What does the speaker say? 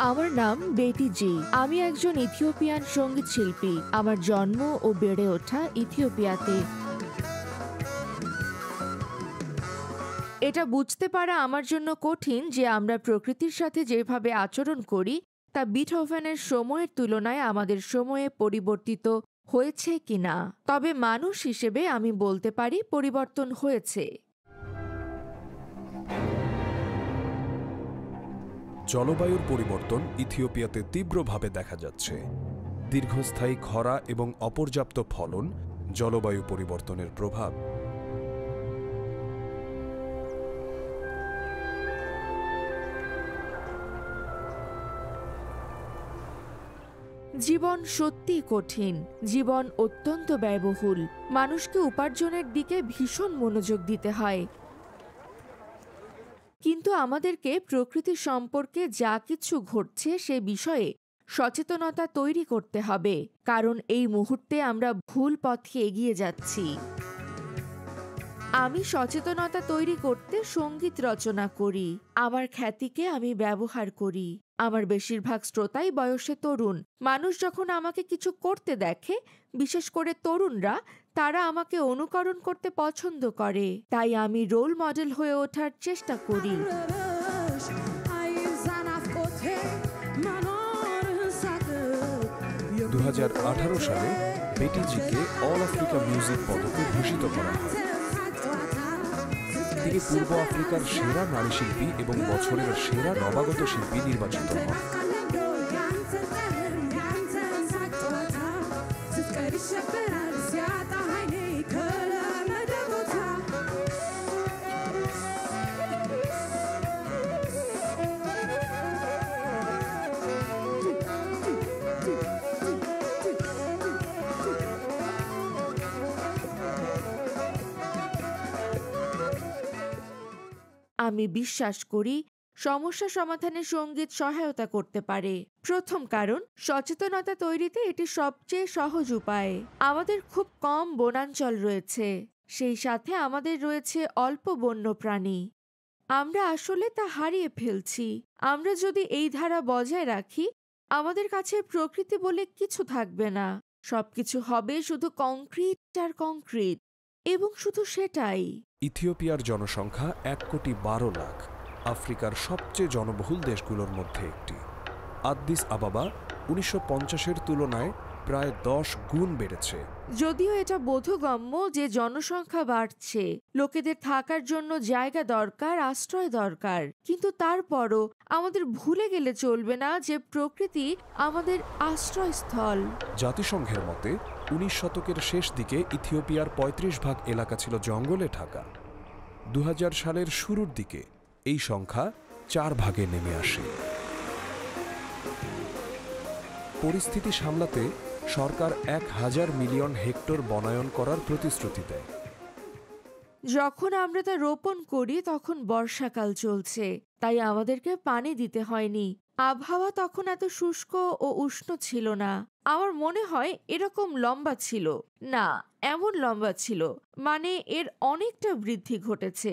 আমার নাম বেটি জি। আমি একজন ইথিওপিয়ান সঙ্গীত শিল্পী। আমার জন্ম ও বেড়ে ওঠা ইথিওপিয়াতে। এটা বুঝতে পারা আমার জন্য কঠিন যে আমরা প্রকৃতির সাথে যেভাবে আচরণ করি তা বিথোভেনের সময়ের তুলনায় আমাদের সময়ে পরিবর্তিত হয়েছে কিনা। তবে মানুষ হিসেবে আমি বলতে পারি পরিবর্তন হয়েছে। জলবায়ুর পরিবর্তন ইথিওপিয়াতে তীব্রভাবে দেখা যাচ্ছে। দীর্ঘস্থায়ী খরা এবং অপর্যাপ্ত ফলন জলবায়ু পরিবর্তনের প্রভাব। জীবন সত্যি কঠিন। জীবন অত্যন্ত ব্যয়বহুল। মানুষকে উপার্জনের দিকে ভীষণ মনোযোগ দিতে হয়। কিন্তু আমাদেরকে প্রকৃতি সম্পর্কে যা কিছু ঘটছে সে বিষয়ে সচেতনতা তৈরি করতে হবে, কারণ এই মুহূর্তে আমরা ভুল পথে এগিয়ে যাচ্ছি। আমি সচেতনতা তৈরি করতে সঙ্গীত রচনা করি। আমার খ্যাতিকে আমি ব্যবহার করি। আমার বেশিরভাগ শ্রোতাই বয়সে তরুণ। মানুষ যখন আমাকে কিছু করতে দেখে, বিশেষ করে তরুণরা, তারা আমাকে অনুকরণ করতে পছন্দ করে। তাই আমি রোল মডেল হয়ে ওঠার চেষ্টা করি। 2018 সালে বেটি জিকে অল আফ্রিকা মিউজিক পদকে ভূষিত করা হয়। তিনি পূর্ব আফ্রিকার সেরা নারী শিল্পী এবং বছরের সেরা নবাগত শিল্পী নির্বাচিত হন। আমি বিশ্বাস করি সমস্যা সমাধানে সঙ্গীত সহায়তা করতে পারে। প্রথম কারণ, সচেতনতা তৈরিতে এটি সবচেয়ে সহজ উপায়। আমাদের খুব কম বনাঞ্চল রয়েছে, সেই সাথে আমাদের রয়েছে অল্প বন্য প্রাণী। আমরা আসলে তা হারিয়ে ফেলছি। আমরা যদি এই ধারা বজায় রাখি, আমাদের কাছে প্রকৃতি বলে কিছু থাকবে না। সবকিছু হবে শুধু কংক্রিট আর কংক্রিট, এবং শুধু সেটাই। ইথিওপিয়ার জনসংখ্যা 1,12,00,000, আফ্রিকার সবচেয়ে জনবহুল দেশগুলোর মধ্যে একটি। আদ্দিস আবাবা 1950-এর তুলনায় প্রায় 10 গুণ বেড়েছে। যদিও এটা বোধগম্য যে জনসংখ্যা বাড়ছে, লোকেদের থাকার জন্য জায়গা দরকার, আশ্রয় দরকার, কিন্তু তারপরও আমাদের ভুলে গেলে চলবে না যে প্রকৃতি আমাদের আশ্রয়স্থল। জাতিসংঘের মতে 19 শতকের শেষ দিকে ইথিওপিয়ার 35% এলাকা ছিল জঙ্গলে ঢাকা। 2000 সালের শুরুর দিকে এই সংখ্যা 4 ভাগে নেমে আসে। পরিস্থিতি সামলাতে সরকার 1000 মিলিয়ন হেক্টর বনায়ন করার প্রতিশ্রুতি দেয়। যখন আমরা তা রোপণ করি তখন বর্ষাকাল চলছে, তাই আমাদেরকে পানি দিতে হয়নি। আবহাওয়া তখন এত শুষ্ক ও উষ্ণ ছিল না। আমার মনে হয় এরকম লম্বা ছিল না, এমন লম্বা ছিল, মানে এর অনেকটা বৃদ্ধি ঘটেছে।